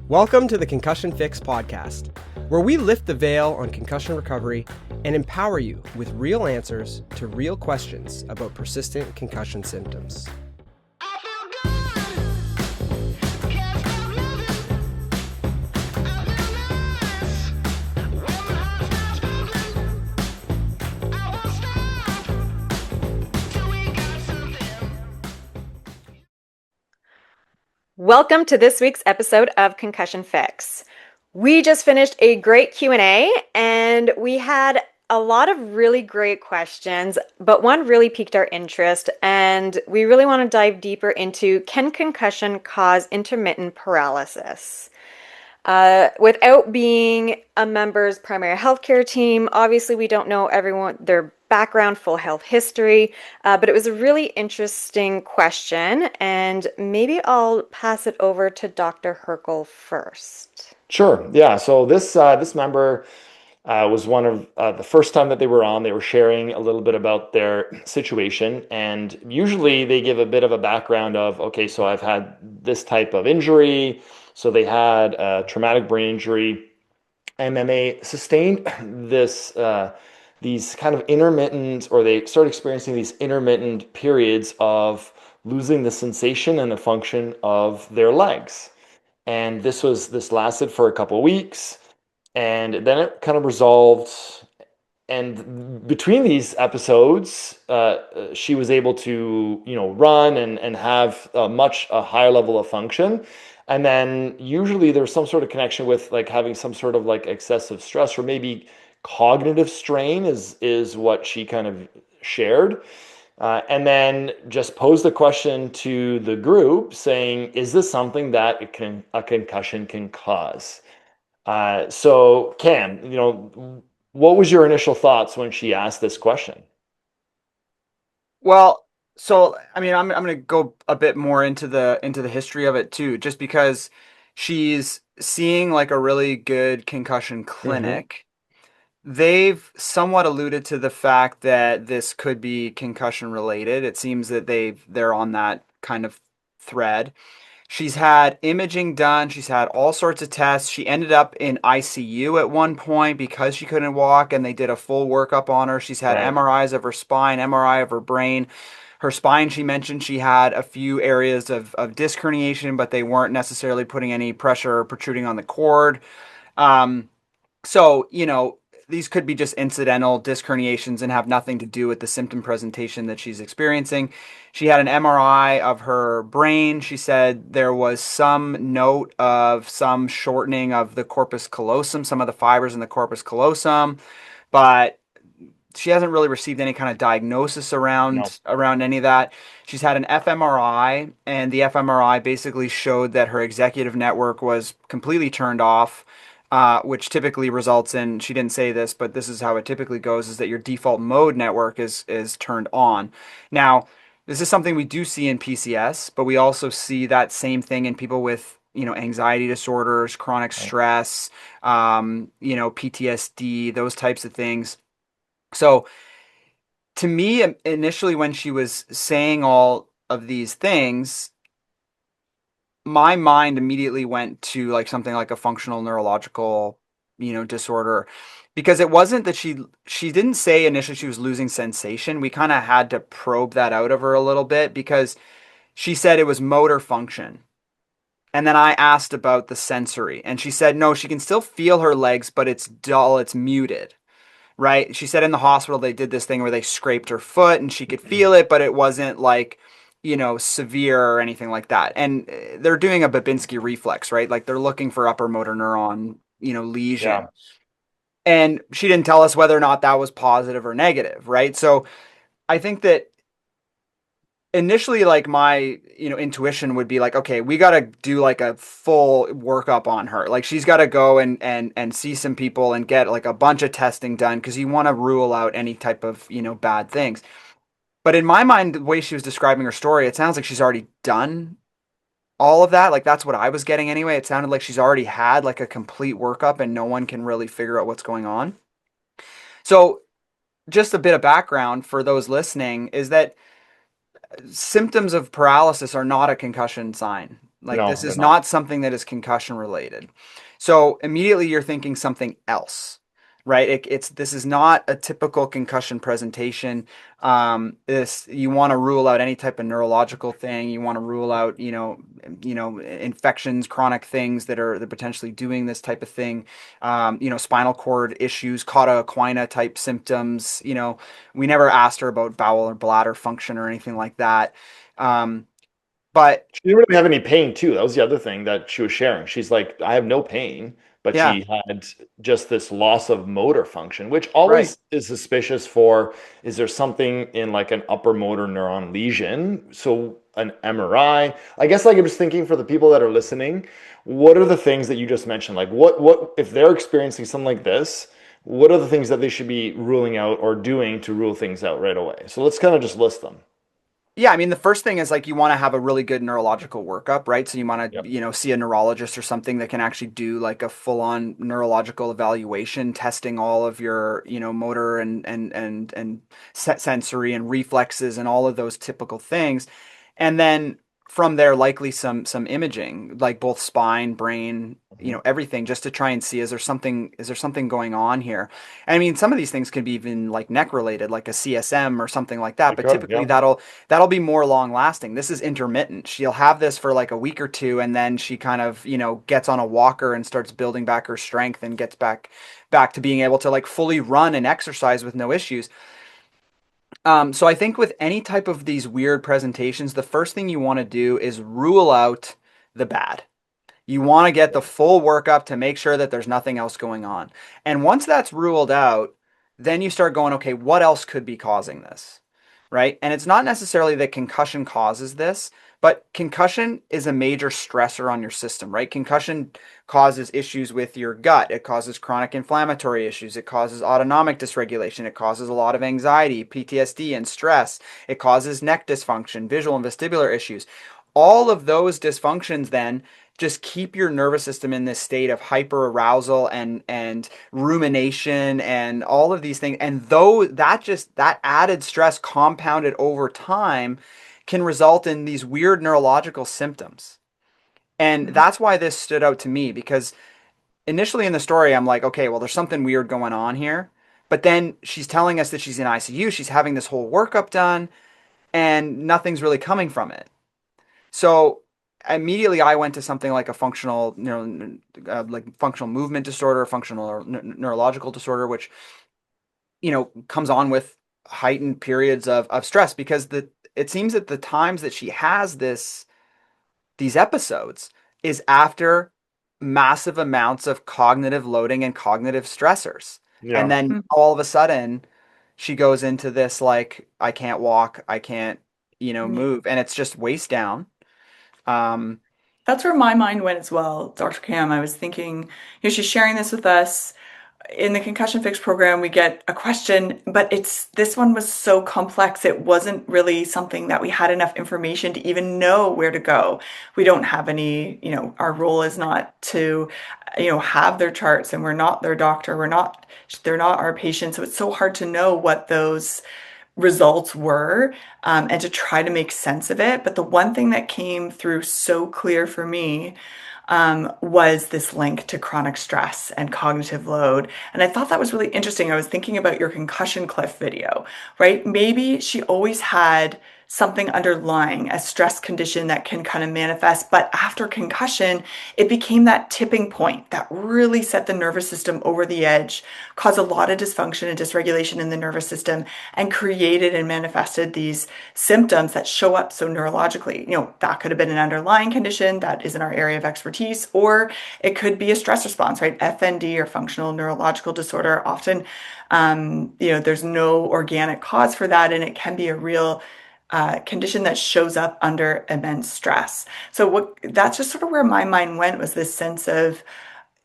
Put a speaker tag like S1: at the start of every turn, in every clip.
S1: Welcome to the Concussion Fix podcast, where we lift the veil on concussion recovery and empower you with real answers to real questions about persistent concussion symptoms.
S2: Welcome to this week's episode of Concussion Fix. We just finished a great Q&A and we had a lot of really great questions, but one really piqued our interest and we really want to dive deeper into, can concussion cause intermittent paralysis? Without being a member's primary healthcare team, obviously we don't know everyone, their background, full health history, but it was a really interesting question, and maybe I'll pass it over to Dr. Hrkal first.
S3: Sure. Yeah. So this member was one of the first time that they were on. They were sharing a little bit about their situation, and usually they give a bit of a background of, okay, so I've had this type of injury. So they had a traumatic brain injury, and then they sustained these kind of intermittent, or they start experiencing these intermittent periods of losing the sensation and the function of their legs. And this lasted for a couple of weeks, and then it kind of resolved. And between these episodes, she was able to, run and have a higher level of function. And then usually there's some sort of connection with like having some sort of like excessive stress, or maybe cognitive strain is what she kind of shared. And then just posed the question to the group saying, is this something that a concussion can cause? So Cam, what was your initial thoughts when she asked this question?
S4: Well, so I mean, I'm going to go a bit more into the history of it too, just because she's seeing like a really good concussion clinic. They've somewhat alluded to the fact that this could be concussion related. It seems that they're on that kind of thread. She's had imaging done. She's had all sorts of tests. She ended up in ICU at one point because she couldn't walk, and they did a full workup on her. She's had
S3: Right.
S4: MRIs of her spine, MRI of her brain. Her spine, she mentioned she had a few areas of disc herniation, but they weren't necessarily putting any pressure or protruding on the cord. So, these could be just incidental disc herniations and have nothing to do with the symptom presentation that she's experiencing. She had an MRI of her brain. She said there was some note of some shortening of the corpus callosum, some of the fibers in the corpus callosum, but she hasn't really received any kind of diagnosis around any of that. She's had an fMRI, and the fMRI basically showed that her executive network was completely turned off. Which typically results in, she didn't say this, but this is how it typically goes, is that your default mode network is turned on. Now, this is something we do see in PCS, but we also see that same thing in people with, anxiety disorders, chronic stress, PTSD, those types of things. So to me, initially when she was saying all of these things, my mind immediately went to like something like a functional neurological, disorder, because it wasn't that she didn't say initially she was losing sensation. We kind of had to probe that out of her a little bit, because she said it was motor function. And then I asked about the sensory, and she said, no, she can still feel her legs, but it's dull, it's muted. Right? She said in the hospital they did this thing where they scraped her foot and she could feel it, but it wasn't like, severe or anything like that. And they're doing a Babinski reflex, right? Like they're looking for upper motor neuron, lesion.
S3: Yeah.
S4: And she didn't tell us whether or not that was positive or negative, right? So I think that initially, like my, intuition would be like, okay, we got to do like a full workup on her. Like she's got to go and see some people and get like a bunch of testing done, because you want to rule out any type of, bad things. But in my mind, the way she was describing her story, it sounds like she's already done all of that. Like that's what I was getting anyway. It sounded like she's already had like a complete workup and no one can really figure out what's going on. So just a bit of background for those listening is that symptoms of paralysis are not a concussion sign. Like,
S3: No,
S4: this
S3: they're
S4: is
S3: not.
S4: not something that is concussion related. So immediately you're thinking something else, right? This is not a typical concussion presentation. This, you want to rule out any type of neurological thing. You want to rule out, infections, chronic things that are potentially doing this type of thing. Spinal cord issues, cauda equina type symptoms. We never asked her about bowel or bladder function or anything like that. Um, but
S3: She didn't really have any pain too. That was the other thing that she was sharing. She's like, I have no pain, but
S4: yeah,
S3: she had just this loss of motor function, which
S4: right.
S3: always is suspicious for, is there something in like an upper motor neuron lesion? So an MRI. I guess like I'm just thinking for the people that are listening, what are the things that you just mentioned? Like what if they're experiencing something like this, what are the things that they should be ruling out or doing to rule things out right away? So let's kind of just list them.
S4: Yeah, I mean, the first thing is like you want to have a really good neurological workup, right? So you want
S3: Yep.
S4: to, see a neurologist or something that can actually do like a full-on neurological evaluation, testing all of your, motor and sensory and reflexes and all of those typical things. And then from there, likely some imaging, like both spine, brain,
S3: Mhm.
S4: everything, just to try and see, is there something going on here? I mean, some of these things could be even like neck related, like a CSM or something like that,
S3: It
S4: but
S3: could,
S4: typically
S3: yeah.
S4: that'll be more long lasting. This is intermittent. She'll have this for like a week or two, and then she kind of, gets on a walker and starts building back her strength and gets back to being able to like fully run and exercise with no issues. So I think with any type of these weird presentations, the first thing you want to do is rule out the bad. You want to get the full workup to make sure that there's nothing else going on. And once that's ruled out, then you start going, okay, what else could be causing this? Right? And it's not necessarily that concussion causes this, but concussion is a major stressor on your system, right? Concussion causes issues with your gut. It causes chronic inflammatory issues. It causes autonomic dysregulation. It causes a lot of anxiety, PTSD, and stress. It causes neck dysfunction, visual and vestibular issues. All of those dysfunctions then just keep your nervous system in this state of hyper arousal and rumination and all of these things. And though that added stress compounded over time can result in these weird neurological symptoms. And
S5: Mhm.
S4: that's why this stood out to me, because initially in the story I'm like, okay, well, there's something weird going on here. But then she's telling us that she's in ICU, she's having this whole workup done, and nothing's really coming from it. So immediately I went to something like a like functional movement disorder, functional neurological disorder, which, comes on with heightened periods of stress, because it seems that the times that she has these episodes is after massive amounts of cognitive loading and cognitive stressors. And
S3: Yeah.
S4: then all of a sudden she goes into this, like, I can't walk, I can't,
S5: Yeah.
S4: move, and it's just waist down. Um,
S5: That's where my mind went as well, Dr. Cam. I was thinking, she's sharing this with us. In the Concussion Fix program, we get a question, but this one was so complex. It wasn't really something that we had enough information to even know where to go. We don't have any, our role is not to, have their charts, and we're not their doctor. They're not our patient. So it's so hard to know what those results were, and to try to make sense of it. But the one thing that came through so clear for me, was this link to chronic stress and cognitive load. And I thought that was really interesting. I was thinking about your concussion cliff video, right? Maybe she always had something underlying, a stress condition that can kind of manifest. But after concussion, it became that tipping point that really set the nervous system over the edge, caused a lot of dysfunction and dysregulation in the nervous system, and created and manifested these symptoms that show up so neurologically. That could have been an underlying condition that isn't our area of expertise, or it could be a stress response, right? FND, or functional neurological disorder. Often, there's no organic cause for that, and it can be a real condition that shows up under immense stress. So that's just sort of where my mind went, was this sense of,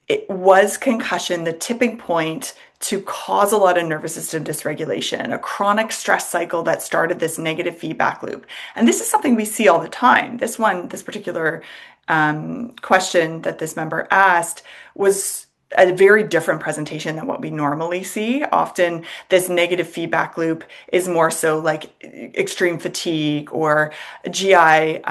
S5: it was concussion the tipping point to cause a lot of nervous system dysregulation, a chronic stress cycle that started this negative feedback loop. And this is something we see all the time. This particular question that this member asked was a very different presentation than what we normally see. Often this negative feedback loop is more so like extreme fatigue or GI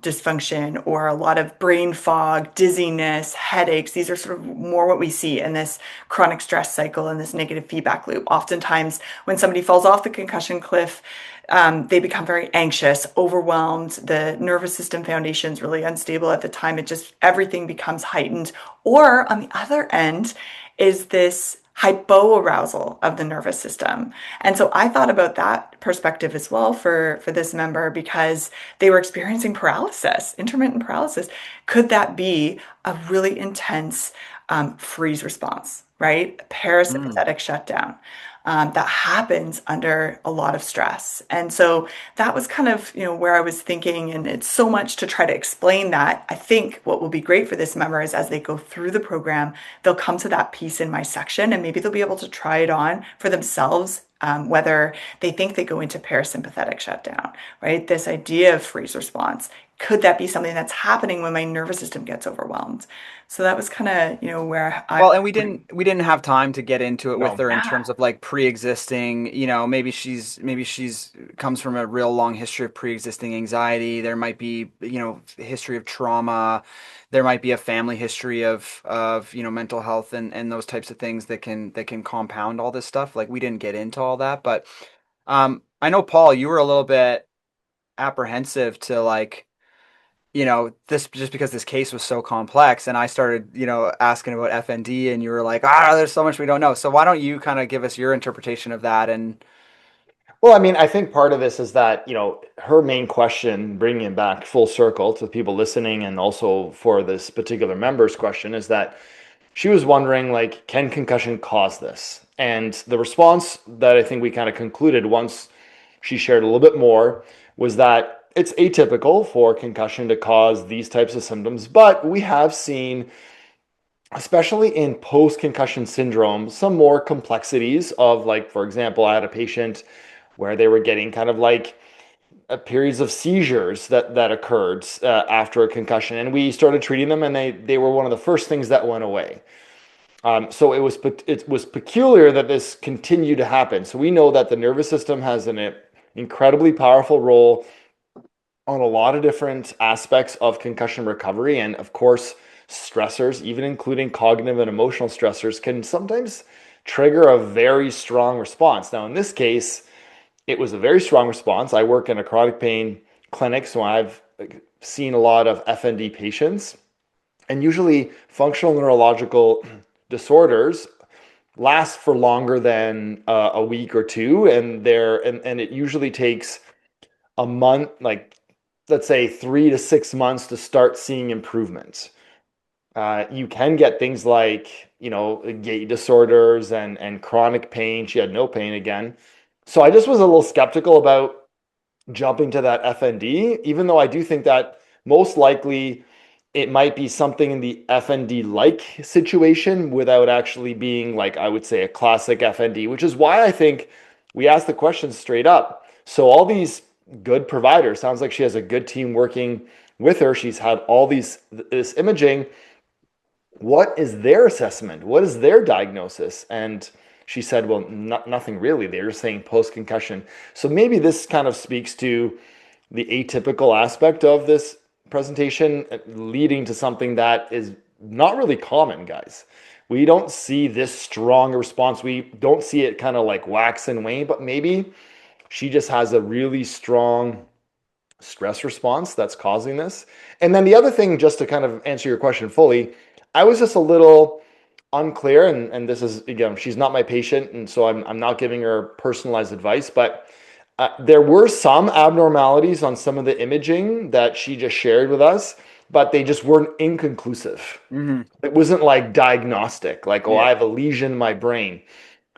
S5: dysfunction or a lot of brain fog, dizziness, headaches. These are sort of more what we see in this chronic stress cycle and this negative feedback loop. Oftentimes when somebody falls off the concussion cliff, they become very anxious, overwhelmed. The nervous system foundation is really unstable at the time. Everything becomes heightened. Or on the other end is this hypoarousal of the nervous system. And so I thought about that perspective as well for this member because they were experiencing paralysis, intermittent paralysis. Could that be a really intense freeze response, right? Parasympathetic shutdown that happens under a lot of stress. And so that was kind of, where I was thinking, and it's so much to try to explain that. I think what will be great for this member is as they go through the program, they'll come to that piece in my section and maybe they'll be able to try it on for themselves. Whether they think they go into parasympathetic shutdown, right? This idea of freeze response. Could that be something that's happening when my nervous system gets overwhelmed? So that was kind of, where
S4: Well, and we didn't have time to get into it with
S3: No.
S4: her in terms of like pre-existing, maybe she's comes from a real long history of pre-existing anxiety. There might be, history of trauma. There might be a family history of mental health and those types of things that can compound all this stuff. Like we didn't get into all that, but I know, Paul, you were a little bit apprehensive to like, this just because this case was so complex, and I started, asking about FND, and you were like, there's so much we don't know. So why don't you kind of give us your interpretation of that? And
S3: Well, I mean, I think part of this is that, her main question, bringing it back full circle to people listening, and also for this particular member's question, is that she was wondering, like, can concussion cause this? And the response that I think we kind of concluded once she shared a little bit more was that it's atypical for concussion to cause these types of symptoms, but we have seen, especially in post-concussion syndrome, some more complexities of, like, for example, I had a patient where they were getting kind of like periods of seizures that occurred after a concussion, and we started treating them, and they were one of the first things that went away. So it was peculiar that this continued to happen. So we know that the nervous system has an incredibly powerful role on a lot of different aspects of concussion recovery, and of course, stressors, even including cognitive and emotional stressors, can sometimes trigger a very strong response. Now, in this case, it was a very strong response. I work in a chronic pain clinic, so I've seen a lot of FND patients. And usually functional neurological disorders last for longer than a week or two. And it usually takes a month, like let's say 3 to 6 months to start seeing improvements. You can get things like, gait disorders and chronic pain. She had no pain again. So I just was a little skeptical about jumping to that FND, even though I do think that most likely it might be something in the FND-like situation without actually being, like, I would say, a classic FND, which is why I think we asked the questions straight up. So all these good providers, sounds like she has a good team working with her. She's had all this imaging. What is their assessment? What is their diagnosis? And she said, well, nothing really. They're saying post-concussion. So maybe this kind of speaks to the atypical aspect of this presentation, leading to something that is not really common, guys. We don't see this strong a response. We don't see it kind of like wax and wane, but maybe she just has a really strong stress response that's causing this. And then the other thing, just to kind of answer your question fully, I was just a little unclear, and this is, again, she's not my patient, and so I'm not giving her personalized advice, but there were some abnormalities on some of the imaging that she just shared with us, but they just weren't inconclusive.
S4: mm-hmm.
S3: It wasn't like diagnostic, like, I have a lesion in my brain.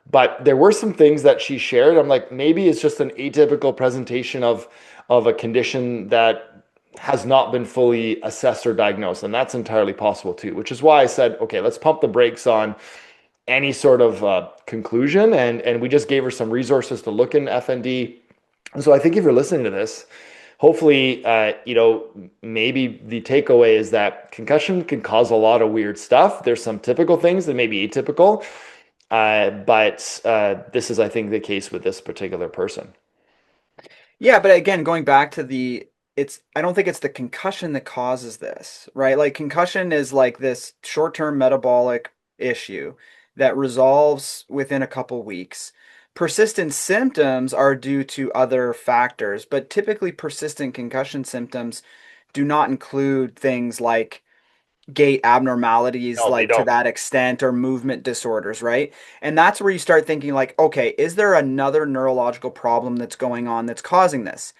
S3: But there were some things that she shared. I'm like, maybe it's just an atypical presentation of a condition that has not been fully assessed or diagnosed. And that's entirely possible too, which is why I said, okay, let's pump the brakes on any sort of conclusion. And we just gave her some resources to look in FND. And so I think if you're listening to this, hopefully, maybe the takeaway is that concussion can cause a lot of weird stuff. There's some typical things that may be atypical, but this is, I think, the case with this particular person.
S4: Yeah, but again, going back to I don't think it's the concussion that causes this, right? Like concussion is like this short-term metabolic issue that resolves within a couple weeks. Persistent symptoms are due to other factors, but typically persistent concussion symptoms do not include things like gait abnormalities
S3: No, they
S4: like to
S3: don't.
S4: that extent or movement disorders, right? And that's where you start thinking like, okay, is there another neurological problem that's going on that's causing this?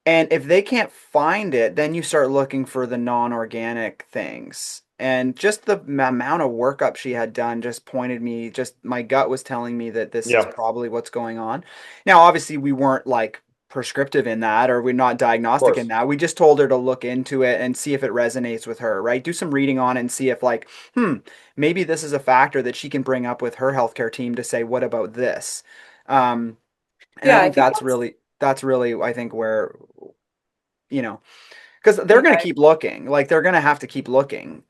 S4: And if they can't find it, then you start looking for the non-organic things. And just the amount of workup she had done just pointed me, just my gut was telling me that this is
S3: Yeah,
S4: probably what's going on. Now, obviously, we weren't like prescriptive in that, or we're not
S3: of
S4: diagnostic in
S3: course.
S4: that. We just told her to look into it and see if it resonates with her, right? Do some reading on it and see if, like, maybe this is a factor that she can bring up with her healthcare team to say, what about this? And I
S5: Yeah, I
S4: think
S5: think
S4: that's really, I think, where you know, because they're going to
S5: yeah,
S4: keep looking, like they're going to have to keep looking.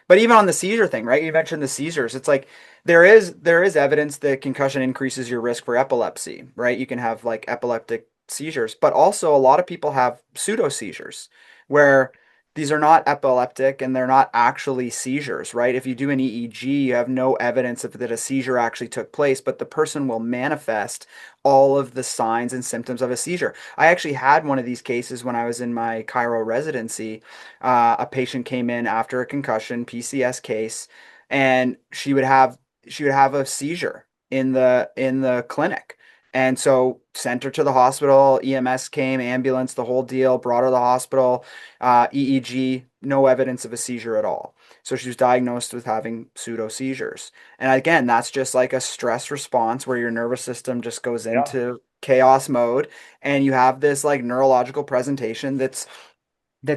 S4: But even on the seizure thing, right? You mentioned the seizures. It's like there is evidence that concussion increases your risk for epilepsy, right? You can have like epileptic seizures, but also a lot of people have pseudo seizures where these are not epileptic and they're not actually seizures, right? If you do an EEG, you have no evidence of that a seizure actually took place, but the person will manifest all of the signs and symptoms of a seizure. I actually had one of these cases when I was in my chiro residency. A patient came in after a concussion PCS case, and she would have a seizure in the clinic. And so sent her to the hospital. EMS came, ambulance, the whole deal. Brought her to the hospital. EEG, no evidence of a seizure at all. So she was diagnosed with having pseudo seizures. And again, that's just like a stress response where your nervous system just goes
S3: Yeah.
S4: into chaos mode, and you have this like neurological presentation that's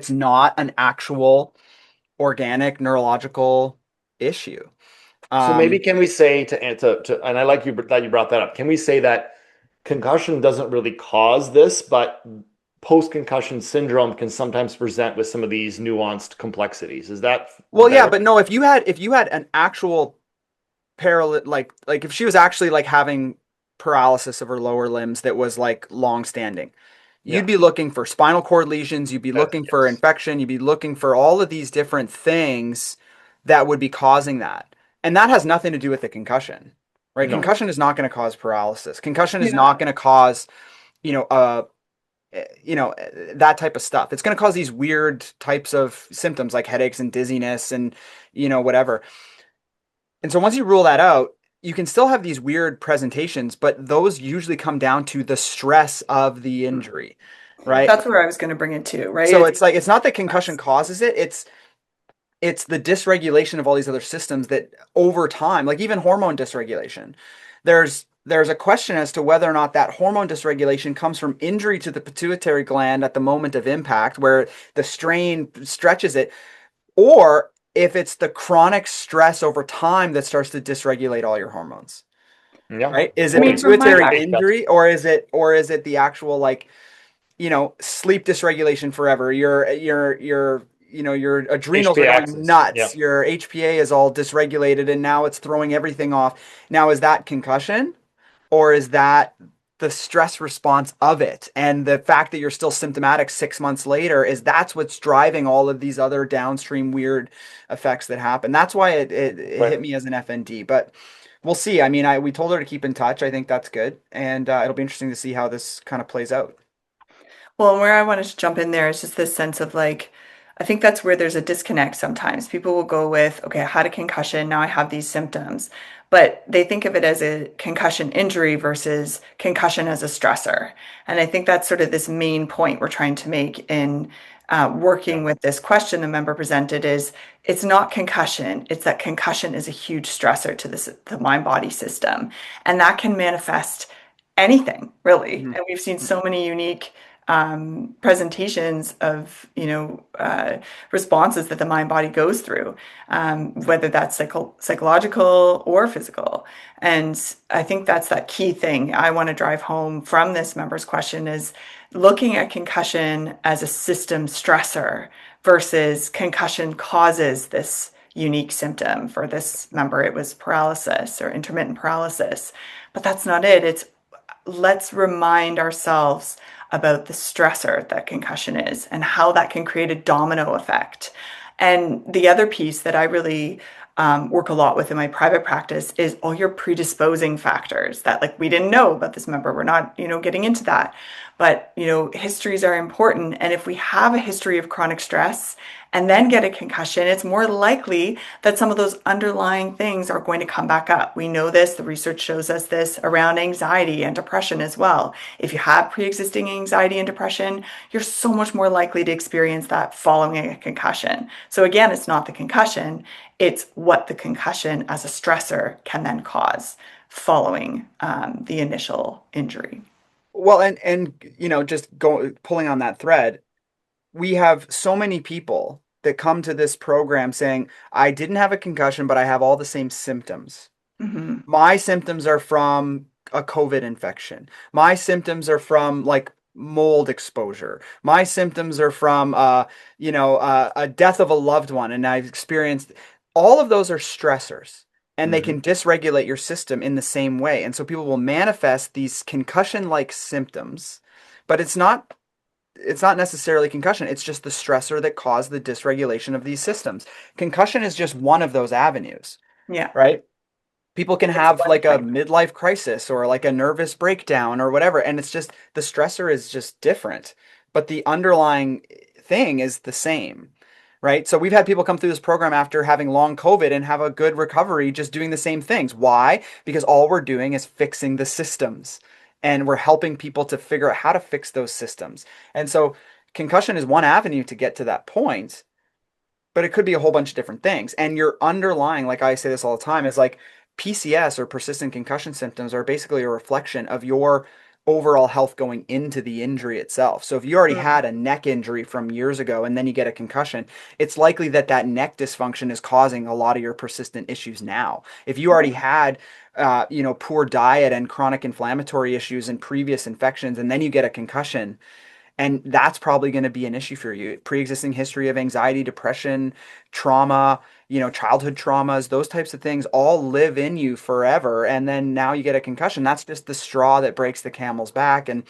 S4: not an actual organic neurological issue.
S3: So maybe
S4: Um,
S3: can we say and I like you that you brought that up. Can we say that concussion doesn't really cause this, but post-concussion syndrome can sometimes present with some of these nuanced complexities? Is that
S4: well, yeah,
S3: better?
S4: but no, if you had an actual like if she was actually like having paralysis of her lower limbs that was like long standing, you'd
S3: Yeah.
S4: be looking for spinal cord lesions, you'd be looking for
S3: Yes.
S4: infection, you'd be looking for all of these different things that would be causing that. And that has nothing to do with the concussion, right?
S3: No.
S4: Concussion is not going to cause paralysis. Concussion is
S5: yeah.
S4: not going to cause, you know, uh, that type of stuff. It's going to cause these weird types of symptoms like headaches and dizziness and, whatever. And so once you rule that out, you can still have these weird presentations, but those usually come down to the stress of the injury, right?
S5: That's where I was going to bring it to, right?
S4: So it's like it's not that concussion
S5: Stress.
S4: causes it, it's the dysregulation of all these other systems that over time, like even hormone dysregulation, there's a question as to whether or not that hormone dysregulation comes from injury to the pituitary gland at the moment of impact, where the strain stretches it, or if it's the chronic stress over time that starts to dysregulate all your hormones,
S3: Yeah.
S4: right? Is
S5: I
S4: it
S5: mean, from my
S4: pituitary
S3: I think that's
S4: injury, or is it the actual like, sleep dysregulation forever? Your adrenals are
S3: HPA
S4: going
S3: axis. Yeah.
S4: nuts. Your HPA is all dysregulated and now it's throwing everything off. Now, is that concussion, or is that the stress response of it? And the fact that you're still symptomatic 6 months later is that's what's driving all of these other downstream weird effects that happen. That's why it
S3: Right.
S4: hit me as an FND, but we'll see. I mean, we told her to keep in touch. I think that's good. And it'll be interesting to see how this kind of plays out.
S5: Well, and where I wanted to jump in there is just this sense of like, I think that's where there's a disconnect sometimes. People will go with, okay, I had a concussion, now I have these symptoms, but they think of it as a concussion injury versus concussion as a stressor. And I think that's sort of this main point we're trying to make in
S3: Yeah.
S5: working with this question the member presented is it's not concussion, it's that concussion is a huge stressor to the mind body system. And that can manifest anything really.
S4: Mhm.
S5: And we've seen so many unique presentations of, responses that the mind body goes through, whether that's psychological or physical. And I think that's that key thing I want to drive home from this member's question is looking at concussion as a system stressor versus concussion causes this unique symptom. For this member, it was paralysis or intermittent paralysis, but that's not it. It's let's remind ourselves about the stressor that concussion is and how that can create a domino effect. And the other piece that I really work a lot with in my private practice is all your predisposing factors that like we didn't know about this member. We're not, getting into that. But, histories are important. And if we have a history of chronic stress and then get a concussion, it's more likely that some of those underlying things are going to come back up. We know this, the research shows us this around anxiety and depression as well. If you have pre-existing anxiety and depression, you're so much more likely to experience that following a concussion. So again, it's not the concussion, it's what the concussion as a stressor can then cause following the initial injury.
S4: Well, and just pulling on that thread, we have so many people that come to this program saying, I didn't have a concussion, but I have all the same symptoms.
S5: Mm-hmm.
S4: My symptoms are from a COVID infection. My symptoms are from like mold exposure. My symptoms are from, a death of a loved one. And I've experienced all of those are stressors. And they can dysregulate your system in the same way. And so people will manifest these concussion-like symptoms, but it's not necessarily concussion. It's just the stressor that caused the dysregulation of these systems. Concussion is just one of those avenues.
S5: Yeah.
S4: Right? People can have like a midlife crisis or like a nervous breakdown or whatever. And it's just the stressor is just different, but the underlying thing is the same. Right. So we've had people come through this program after having long COVID and have a good recovery, just doing the same things. Why? Because all we're doing is fixing the systems and we're helping people to figure out how to fix those systems. And so concussion is one avenue to get to that point, but it could be a whole bunch of different things. And your underlying, like I say this all the time, is like PCS or persistent concussion symptoms are basically a reflection of your overall health going into the injury itself. So if you already had a neck injury from years ago and then you get a concussion, it's likely that that neck dysfunction is causing a lot of your persistent issues now. If you already had poor diet and chronic inflammatory issues and previous infections and then you get a concussion, and that's probably going to be an issue for you. Pre-existing history of anxiety, depression, trauma, childhood traumas, those types of things all live in you forever. And then now you get a concussion. That's just the straw that breaks the camel's back. And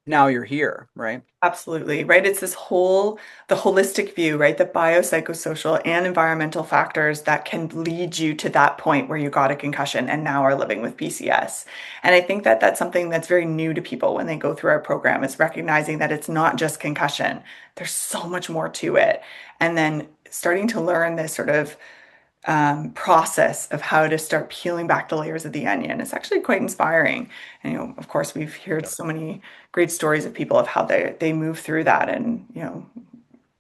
S4: now you're here, right?
S5: Absolutely, right? It's the holistic view, right? The biopsychosocial and environmental factors that can lead you to that point where you got a concussion and now are living with PCS. And I think that that's something that's very new to people when they go through our program is recognizing that it's not just concussion. There's so much more to it. And then starting to learn this sort of process of how to start peeling back the layers of the onion is actually quite inspiring. And, of course, we've heard so many great stories of people of how they move through that and,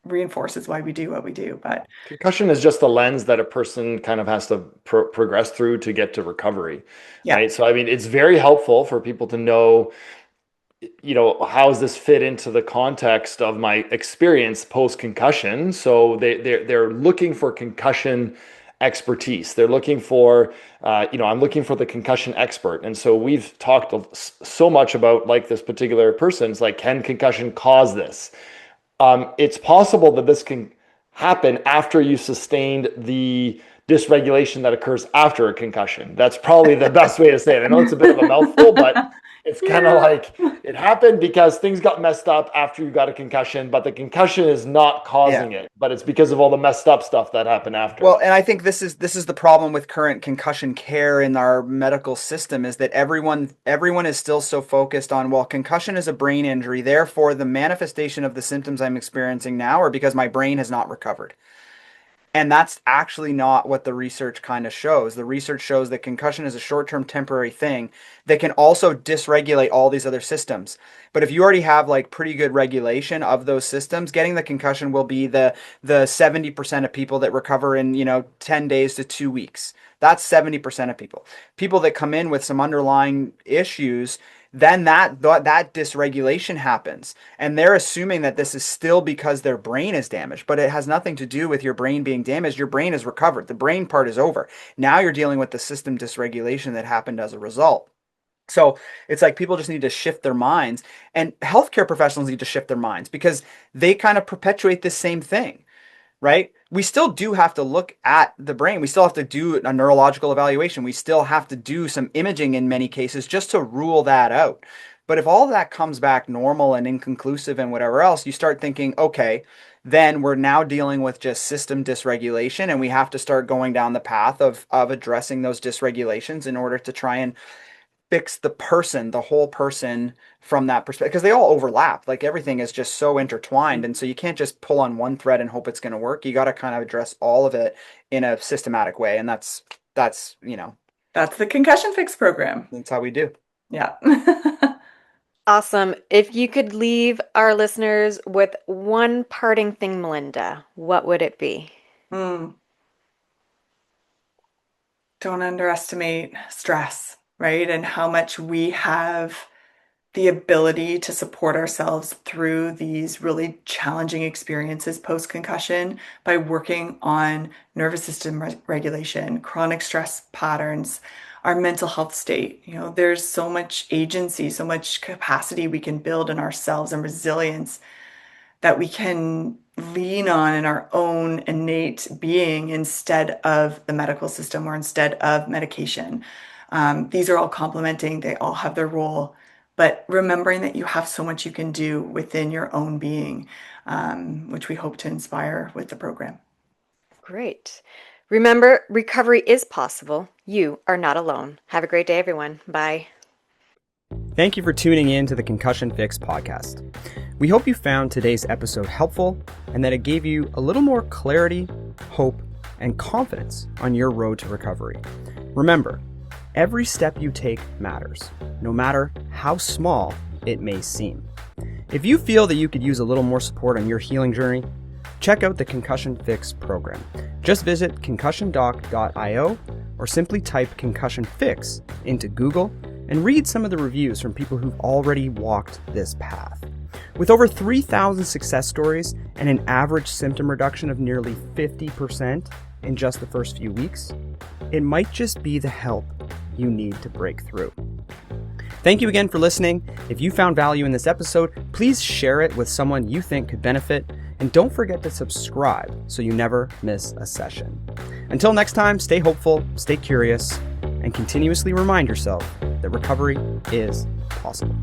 S5: reinforces why we do what we do. But
S3: concussion is just the lens that a person kind of has to progress through to get to recovery.
S5: Yeah.
S3: Right. So, I mean, it's very helpful for people to know, how does this fit into the context of my experience post-concussion? So they're looking for concussion expertise. They're looking for, I'm looking for the concussion expert. And so we've talked so much about like this particular person's like, can concussion cause this? It's possible that this can happen after you sustained the dysregulation that occurs after a concussion. That's probably the best way to say it. I know it's a bit of a mouthful, but it's kind of like it happened because things got messed up after you got a concussion, but the concussion is not causing it, but it's because of all the messed up stuff that happened after.
S4: Well, and I think this is the problem with current concussion care in our medical system is that everyone is still so focused on, well, concussion is a brain injury, therefore the manifestation of the symptoms I'm experiencing now are because my brain has not recovered. And that's actually not what the research kind of shows. The research shows that concussion is a short-term temporary thing that can also dysregulate all these other systems. But if you already have like pretty good regulation of those systems, getting the concussion will be the 70% of people that recover in, 10 days to 2 weeks. That's 70% of people. People that come in with some underlying issues, then that dysregulation happens. And they're assuming that this is still because their brain is damaged, but it has nothing to do with your brain being damaged. Your brain is recovered. The brain part is over. Now you're dealing with the system dysregulation that happened as a result. So it's like people just need to shift their minds, and healthcare professionals need to shift their minds because they kind of perpetuate this same thing, right? We still do have to look at the brain. We still have to do a neurological evaluation. We still have to do some imaging in many cases just to rule that out. But if all that comes back normal and inconclusive and whatever else, you start thinking, okay, then we're now dealing with just system dysregulation, and we have to start going down the path of addressing those dysregulations in order to try and fix the person, the whole person from that perspective, because they all overlap. Like everything is just so intertwined. And so you can't just pull on one thread and hope it's going to work. You got to kind of address all of it in a systematic way. And that's,
S5: that's the Concussion Fix program.
S4: That's how we do.
S5: Yeah.
S2: Awesome. If you could leave our listeners with one parting thing, Melinda, what would it be?
S5: Don't underestimate stress, right? And how much we have the ability to support ourselves through these really challenging experiences post-concussion by working on nervous system regulation, chronic stress patterns, our mental health state. There's so much agency, so much capacity we can build in ourselves and resilience that we can lean on in our own innate being instead of the medical system or instead of medication. These are all complementing. They all have their role. But remembering that you have so much you can do within your own being, which we hope to inspire with the program.
S2: Great. Remember, recovery is possible. You are not alone. Have a great day, everyone. Bye.
S1: Thank you for tuning in to the Concussion Fix podcast. We hope you found today's episode helpful and that it gave you a little more clarity, hope, and confidence on your road to recovery. Remember, every step you take matters, no matter how small it may seem. If you feel that you could use a little more support on your healing journey, check out the Concussion Fix program. Just visit concussiondoc.io or simply type Concussion Fix into Google and read some of the reviews from people who've already walked this path. With over 3,000 success stories and an average symptom reduction of nearly 50% in just the first few weeks, it might just be the help you need to break through. Thank you again for listening. If you found value in this episode, please share it with someone you think could benefit, and don't forget to subscribe so you never miss a session. Until next time, stay hopeful, stay curious, and continuously remind yourself that recovery is possible.